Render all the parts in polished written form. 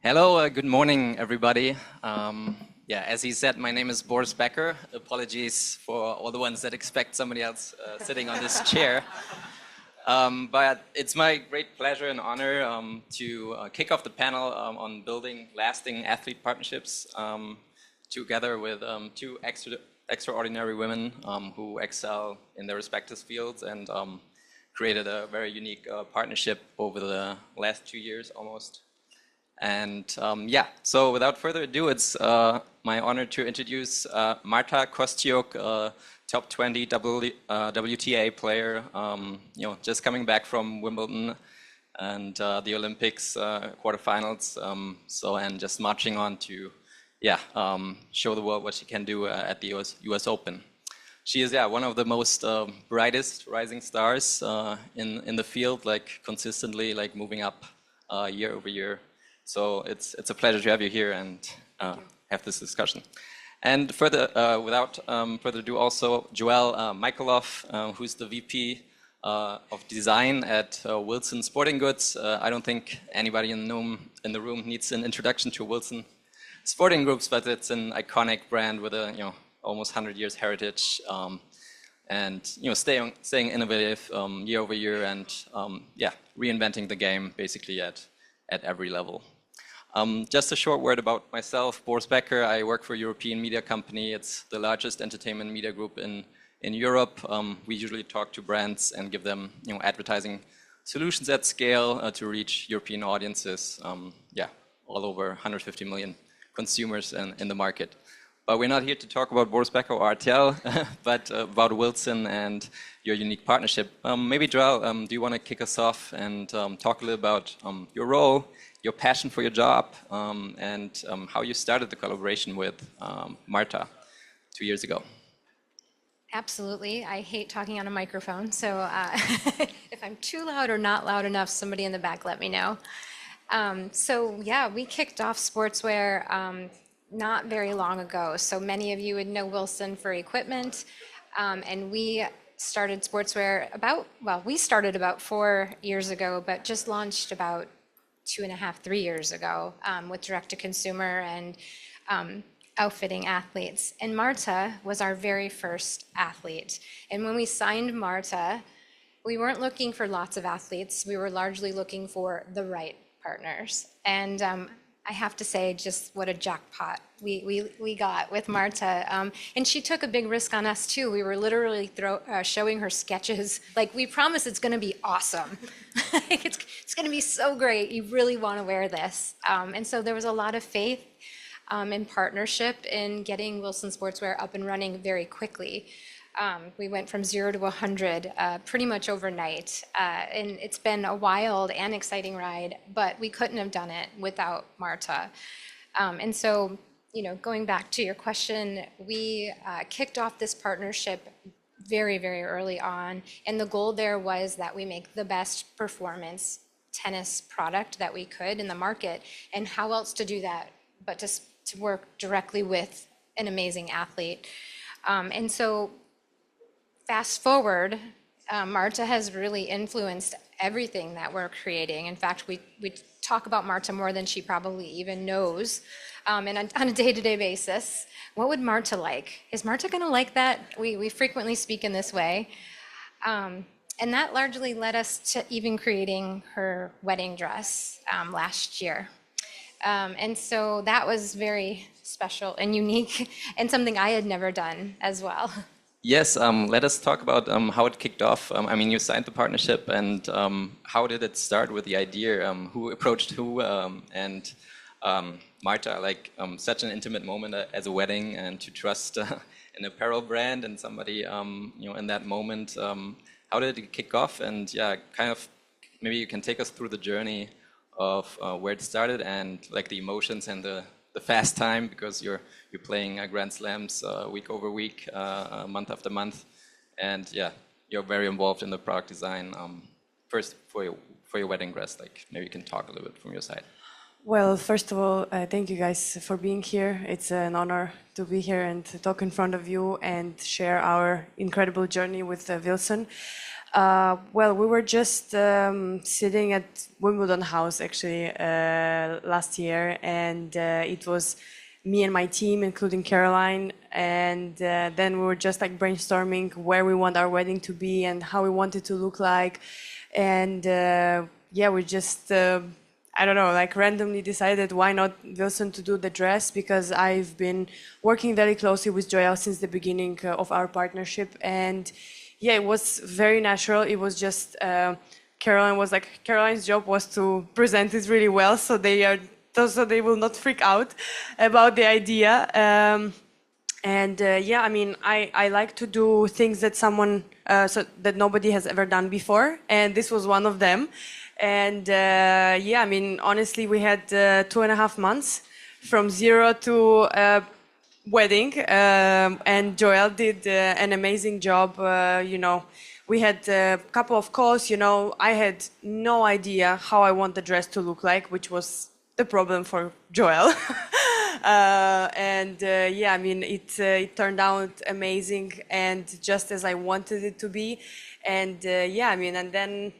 Hello, good morning, everybody. As he said, my name is Boris Becker. Apologies for all the ones that expect somebody else sitting on this chair. But it's my great pleasure and honor to kick off the panel on building lasting athlete partnerships together with two extraordinary women who excel in their respective fields and created a very unique partnership over the last 2 years almost. And so without further ado, it's my honor to introduce Marta, Kostyuk, top 20 WTA player, just coming back from Wimbledon and the Olympics quarterfinals. And just marching on to show the world what she can do at the US Open. She is one of the most brightest rising stars in the field, like consistently like moving up year over year. So it's a pleasure to have you here and have this discussion. And without further ado, also Joelle Michaeloff, who's the VP of Design at Wilson Sporting Goods. I don't think anybody in the room needs an introduction to Wilson Sporting Groups, but it's an iconic brand with a almost 100 years heritage, and staying innovative year over year and reinventing the game basically at every level. Just a short word about myself, Boris Becker. I work for a European media company. It's the largest entertainment media group in Europe. We usually talk to brands and give them advertising solutions at scale to reach European audiences. All over 150 million consumers in the market. But we're not here to talk about Boris Becker or RTL, but about Wilson and your unique partnership. Maybe Joelle, do you want to kick us off and talk a little about your role, your passion for your job, and how you started the collaboration with Marta 2 years ago? Absolutely. I hate talking on a microphone, so if I'm too loud or not loud enough, somebody in the back let me know. We kicked off Sportswear not very long ago. So many of you would know Wilson for equipment, and we started Sportswear we started about 4 years ago, but just launched about 2.5, 3 years ago with direct-to-consumer and outfitting athletes. And Marta was our very first athlete. And when we signed Marta, we weren't looking for lots of athletes. We were largely looking for the right partners. And I have to say, just what a jackpot we got with Marta. And she took a big risk on us too. We were literally showing her sketches. Like, we promise it's gonna be awesome. It's gonna be so great. You really wanna wear this. And so there was a lot of faith and partnership in getting Wilson Sportswear up and running very quickly. We went from 0 to 100 pretty much overnight. And it's been a wild and exciting ride, but we couldn't have done it without Marta. And so, going back to your question, we kicked off this partnership very, very early on. And the goal there was that we make the best performance tennis product that we could in the market. And how else to do that but to work directly with an amazing athlete. And so fast forward, Marta has really influenced everything that we're creating. In fact, we talk about Marta more than she probably even knows, and on a day-to-day basis. What would Marta like? Is Marta gonna like that? We frequently speak in this way. And that largely led us to even creating her wedding dress last year. And so that was very special and unique and something I had never done as well. Yes, let us talk about how it kicked off. I mean, you signed the partnership, and how did it start with the idea? Who approached who? And Marta, like such an intimate moment as a wedding, and to trust an apparel brand and somebody, in that moment. How did it kick off? And maybe you can take us through the journey of where it started and like the emotions and the fast time, because you're playing Grand Slams week over week, month after month, and you're very involved in the product design. First, for your wedding dress, like maybe you can talk a little bit from your side. Well, first of all, thank you guys for being here. It's an honor to be here and to talk in front of you and share our incredible journey with Wilson. Well, we were just sitting at Wimbledon House actually last year, and it was me and my team, including Caroline, and then we were just like brainstorming where we want our wedding to be and how we want it to look like, and yeah, we just I don't know, like randomly decided why not Wilson to do the dress, because I've been working very closely with Joelle since the beginning of our partnership, and yeah, it was very natural. It was just Caroline's job was to present it really well, so they will not freak out about the idea. And yeah, I mean, I like to do things that that nobody has ever done before, and this was one of them. And yeah, I mean, honestly, we had 2.5 months from zero to wedding, and Joelle did an amazing job. You know, we had a couple of calls. You know, I had no idea how I want the dress to look like, which was the problem for Joelle. And yeah, I mean, it turned out amazing and just as I wanted it to be. And yeah, I mean, and then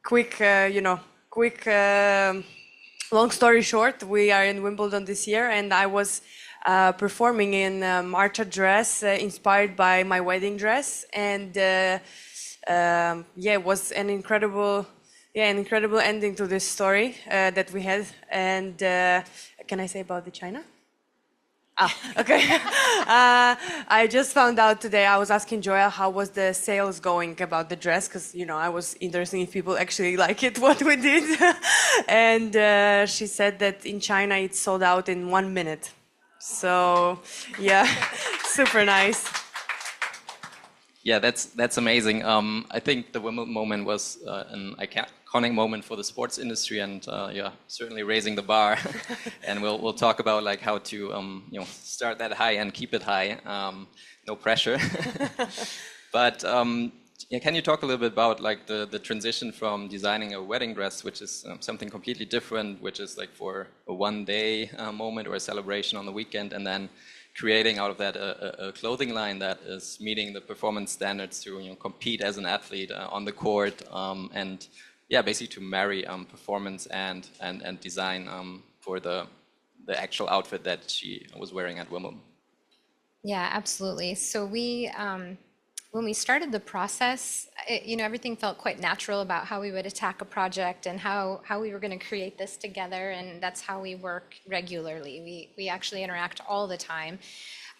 quick, long story short, we are in Wimbledon this year, and I was performing in a Marta dress inspired by my wedding dress, and yeah, it was an incredible ending to this story that we had. And can I say about the China? Okay. I just found out today, I was asking Joelle how was the sales going about the dress, because, you know, I was interested if people actually like it, what we did. And she said that in China it's sold out in 1 minute. So, yeah, super nice. Yeah, that's amazing. I think the Wimbledon moment was an iconic moment for the sports industry, and yeah, certainly raising the bar. And we'll talk about like how to start that high and keep it high. No pressure. But yeah, can you talk a little bit about like the transition from designing a wedding dress, which is something completely different, which is like for a one-day moment or a celebration on the weekend, and then creating out of that a clothing line that is meeting the performance standards to compete as an athlete on the court, and yeah, basically to marry performance and design for the actual outfit that she was wearing at Wimbledon. Yeah, absolutely. So when we started the process, everything felt quite natural about how we would attack a project and how we were going to create this together, and that's how we work regularly. We actually interact all the time.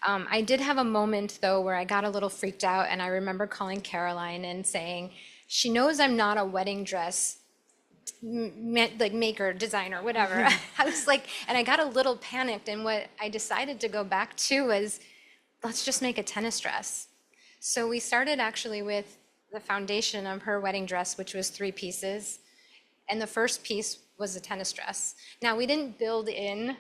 I did have a moment though where I got a little freaked out, and I remember calling Caroline and saying, she knows I'm not a wedding dress like maker, designer, whatever. I was like, and I got a little panicked, and what I decided to go back to was, let's just make a tennis dress. So we started actually with the foundation of her wedding dress, which was 3 pieces. And the first piece was a tennis dress. Now, we didn't build in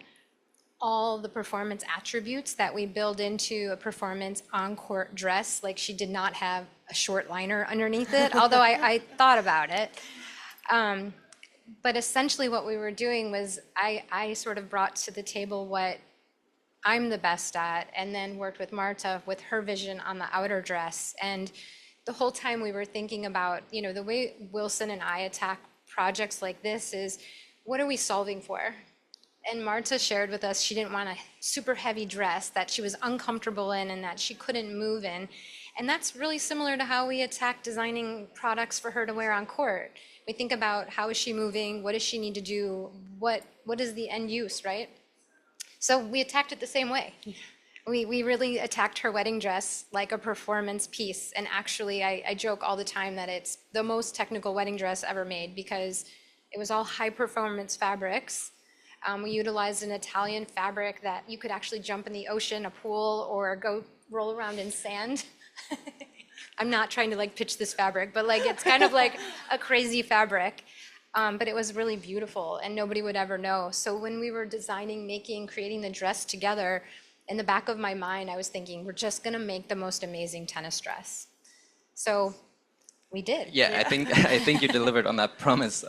all the performance attributes that we build into a performance on-court dress. Like, she did not have a short liner underneath it, although I thought about it. But essentially what we were doing was I sort of brought to the table what I'm the best at, and then worked with Marta with her vision on the outer dress. And the whole time we were thinking about, the way Wilson and I attack projects like this is, what are we solving for? And Marta shared with us she didn't want a super heavy dress that she was uncomfortable in and that she couldn't move in. And that's really similar to how we attack designing products for her to wear on court. We think about, how is she moving? What does she need to do? What is the end use, right? So we attacked it the same way. We really attacked her wedding dress like a performance piece. And actually, I joke all the time that it's the most technical wedding dress ever made, because it was all high performance fabrics. We utilized an Italian fabric that you could actually jump in the ocean, a pool, or go roll around in sand. I'm not trying to like pitch this fabric, but like it's kind of like a crazy fabric. But it was really beautiful, and nobody would ever know. So when we were designing, creating the dress together, in the back of my mind, I was thinking, we're just gonna make the most amazing tennis dress. So we did. Yeah, I think you delivered on that promise.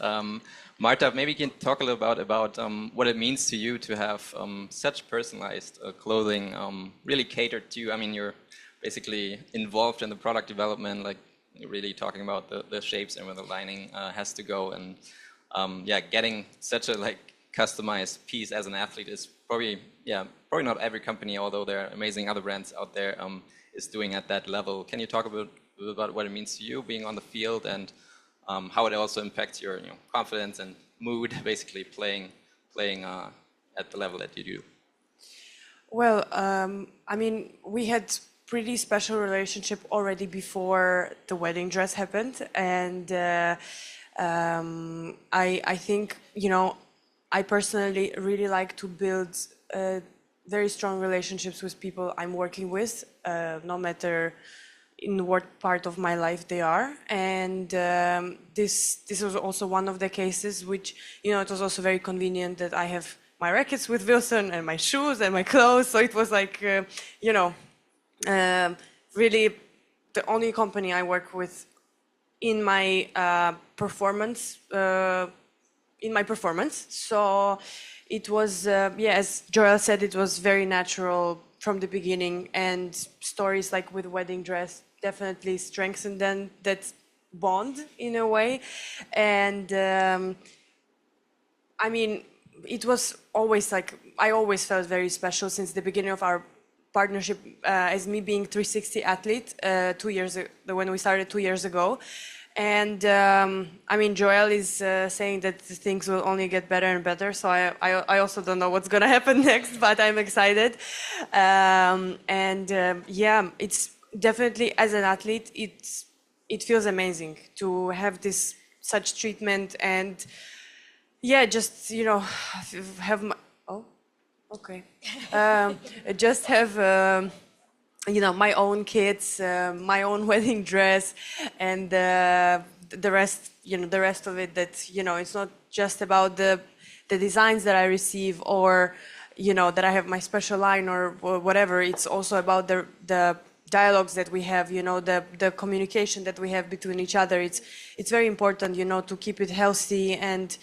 Marta, maybe you can talk a little about what it means to you to have such personalized clothing really catered to you. I mean, you're basically involved in the product development, like really talking about the shapes and where the lining has to go. And yeah, getting such a like customized piece as an athlete is probably not every company, although there are amazing other brands out there, is doing at that level. Can you talk about what it means to you being on the field and how it also impacts your confidence and mood, basically playing at the level that you do? Well, I mean, we had pretty special relationship already before the wedding dress happened, and I think I personally really like to build very strong relationships with people I'm working with, no matter in what part of my life they are. And this was also one of the cases which, it was also very convenient that I have my rackets with Wilson and my shoes and my clothes. So it was like, really the only company I work with in my performance. So it was, as Joelle said, it was very natural from the beginning, and stories like with wedding dress definitely strengthened then that bond in a way. And I mean, it was always like, I always felt very special since the beginning of our partnership, as me being 360 athlete 2 years ago, when we started 2 years ago. And I mean, Joelle is saying that things will only get better and better. So I also don't know what's gonna happen next, but I'm excited. It's definitely, as an athlete, it feels amazing to have this such treatment, and just have my just have my own kids, my own wedding dress, and the rest of it. That it's not just about the designs that I receive, or that I have my special line or whatever. It's also about the dialogues that we have, the communication that we have between each other. It's very important, to keep it healthy and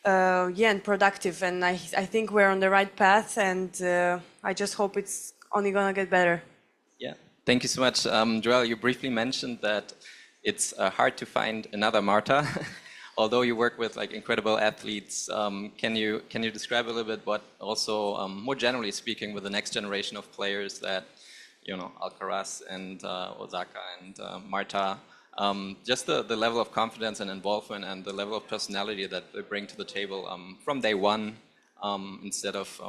and productive. And I think we're on the right path, and I just hope it's only gonna get better. Yeah, thank you so much. Joelle, you briefly mentioned that it's hard to find another Marta, although you work with like incredible athletes. Can you describe a little bit what also, more generally speaking, with the next generation of players that, Alcaraz and Osaka and Marta, just the level of confidence and involvement and the level of personality that they bring to the table from day one, instead of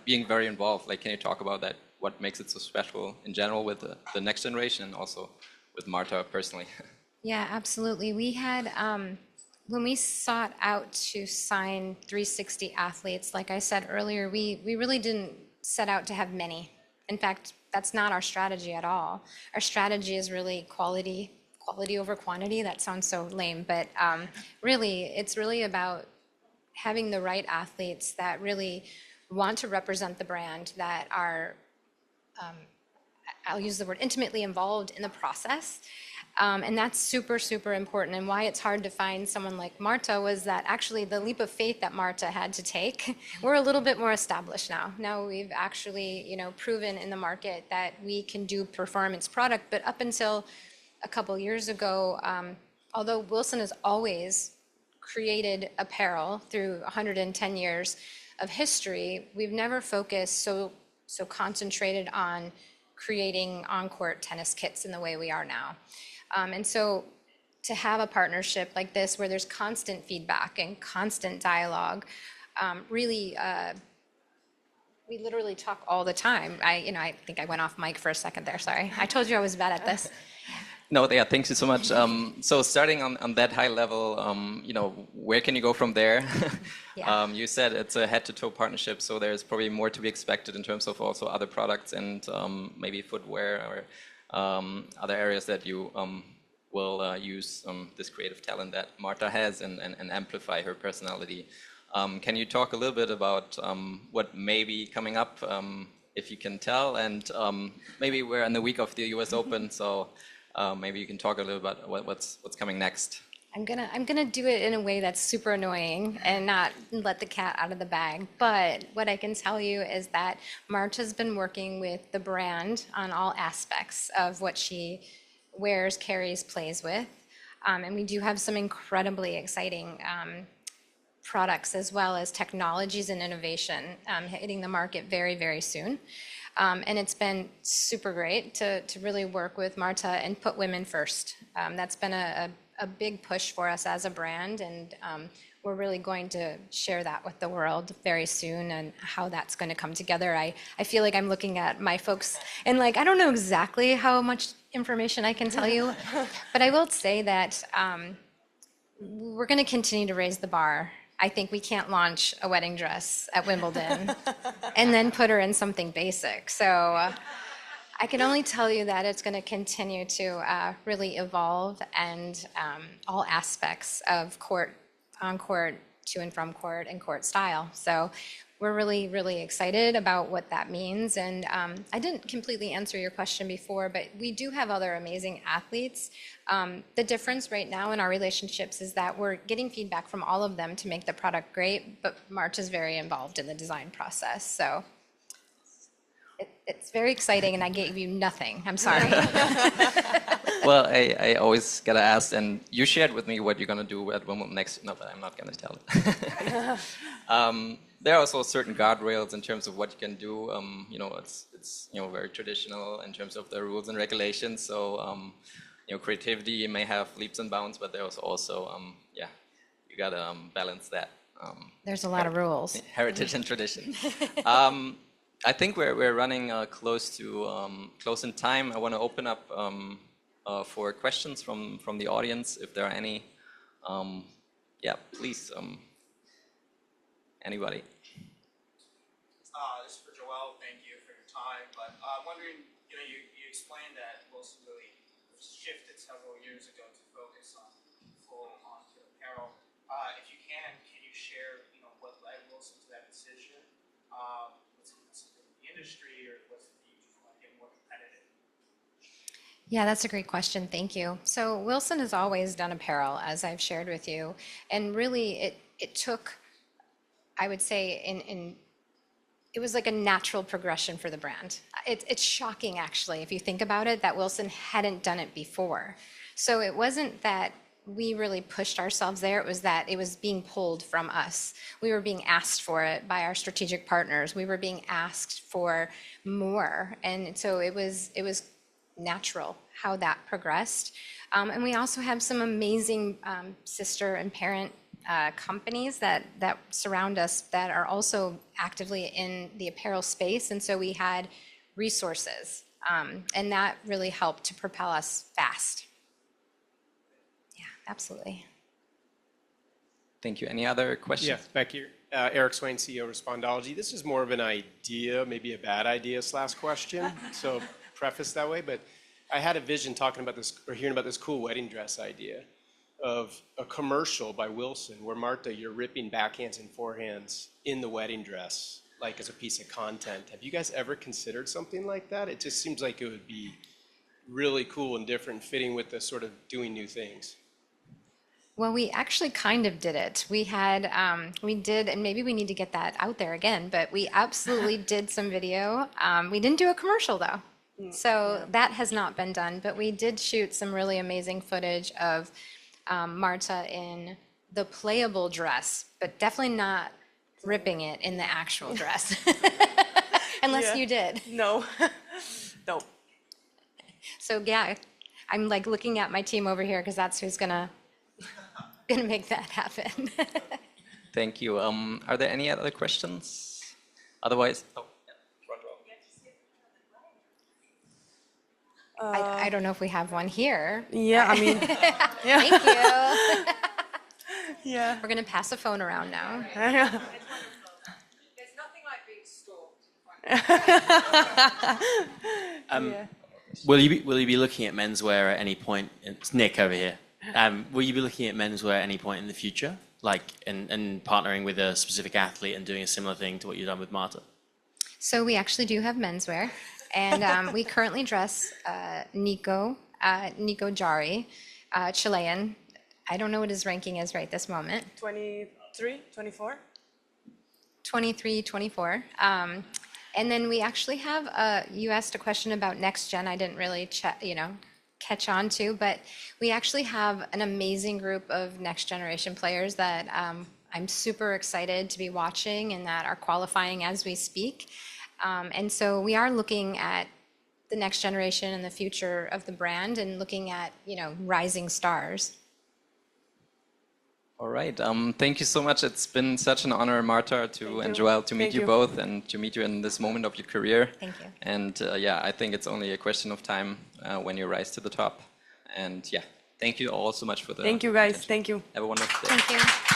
being very involved. Like, can you talk about that? What makes it so special in general with the next generation, and also with Marta personally? Yeah, absolutely. We had, when we sought out to sign 360 athletes, like I said earlier, we really didn't set out to have many. In fact, that's not our strategy at all. Our strategy is really quality over quantity. That sounds so lame, but it's really about having the right athletes that really want to represent the brand, that are, I'll use the word, intimately involved in the process. And that's super, super important. And why it's hard to find someone like Marta was that actually the leap of faith that Marta had to take, we're a little bit more established now. Now we've actually, proven in the market that we can do performance product. But up until a couple years ago, although Wilson has always created apparel through 110 years of history, we've never focused so concentrated on creating on-court tennis kits in the way we are now. And so to have a partnership like this where there's constant feedback and constant dialogue, really, we literally talk all the time. I think I went off mic for a second there, sorry. I told you I was bad at this. No, thank you so much. So starting on that high level, where can you go from there? Yeah. You said it's a head-to-toe partnership, so there's probably more to be expected in terms of also other products and maybe footwear or other areas that you will use this creative talent that Marta has and amplify her personality. Can you talk a little bit about what may be coming up, if you can tell? And maybe we're in the week of the US Open, so maybe you can talk a little about what's coming next. I'm gonna do it in a way that's super annoying and not let the cat out of the bag. But what I can tell you is that Marta's been working with the brand on all aspects of what she wears, carries, plays with. And we do have some incredibly exciting products as well as technologies and innovation hitting the market very, very soon. And it's been super great to really work with Marta and put women first. That's been a big push for us as a brand, and we're really going to share that with the world very soon and how that's going to come together. I feel like I'm looking at my folks and like, I don't know exactly how much information I can tell you, but I will say that we're going to continue to raise the bar. I think we can't launch a wedding dress at Wimbledon and then put her in something basic. So I can only tell you that it's going to continue to really evolve, and all aspects of court, on court, to and from court, and court style. So we're really, really excited about what that means. And I didn't completely answer your question before, but we do have other amazing athletes. The difference right now in our relationships is that we're getting feedback from all of them to make the product great, but Marta's very involved in the design process. So it's very exciting, and I gave you nothing. I'm sorry. Well, I always gotta ask, and you shared with me what you're gonna do at Wimbledon next. No, but I'm not gonna tell it. There are also certain guardrails in terms of what you can do. It's very traditional in terms of the rules and regulations. So creativity may have leaps and bounds, but there's also you gotta balance that. There's a lot of rules. Heritage and tradition. I think we're running close in time. I want to open up for questions from the audience, if there are any. Please, anybody. This is for Joelle. Thank you for your time. But I'm wondering, you explained that Wilson really shifted several years ago to focus on full onto apparel. If you can you share, what led Wilson to that decision? Was it the industry, or was it you just want to get more competitive? Yeah, that's a great question. Thank you. So Wilson has always done apparel, as I've shared with you. And really, it took, I would say, it was like a natural progression for the brand. It's shocking, actually, if you think about it, that Wilson hadn't done it before. So it wasn't that we really pushed ourselves there. It was that it was being pulled from us. We were being asked for it by our strategic partners. We were being asked for more. And so it was natural how that progressed. And we also have some amazing sister and parent companies that surround us that are also actively in the apparel space. And so we had resources, and that really helped to propel us fast. Yeah, absolutely. Thank you. Any other questions? Yeah, Becker. Eric Swain, CEO of Respondology. This is more of an idea, maybe a bad idea / question, so preface that way, but I had a vision talking about this, or hearing about this cool wedding dress idea of a commercial by Wilson where, Marta, you're ripping backhands and forehands in the wedding dress, like as a piece of content. Have you guys ever considered something like that? It just seems like it would be really cool and different, fitting with the sort of doing new things. Well, we actually kind of did it. We did, and maybe we need to get that out there again, but we absolutely did some video. We didn't do a commercial though. So that has not been done, but we did shoot some really amazing footage of Marta in the playable dress, but definitely not ripping it in the actual dress. Unless you did. No. No. So yeah, I'm like looking at my team over here because that's who's gonna make that happen. Thank you. Are there any other questions? Otherwise, front row. I don't know if we have one here. Yeah, I mean, yeah. Thank you. Yeah. We're gonna pass the phone around now. Yeah. There's nothing like being stalked. Will you be looking at menswear at any point? It's Nick over here. Will you be looking at menswear at any point in the future, like and partnering with a specific athlete and doing a similar thing to what you've done with Marta? So we actually do have menswear, and we currently dress Nico Jari, Chilean. I don't know what his ranking is right this moment. 23, 24? 23, 24. And then we actually have, you asked a question about next gen. I didn't really check, catch on to, but we actually have an amazing group of next generation players that I'm super excited to be watching and that are qualifying as we speak. And so we are looking at the next generation and the future of the brand and looking at, rising stars. All right. Thank you so much. It's been such an honor, Marta, and Joelle, to meet Thank you you. both and to meet you in this moment of your career. Thank you. And I think it's only a question of time when you rise to the top. And thank you all so much for the Thank you, guys. attention. Thank you. Have a wonderful day. Thank you.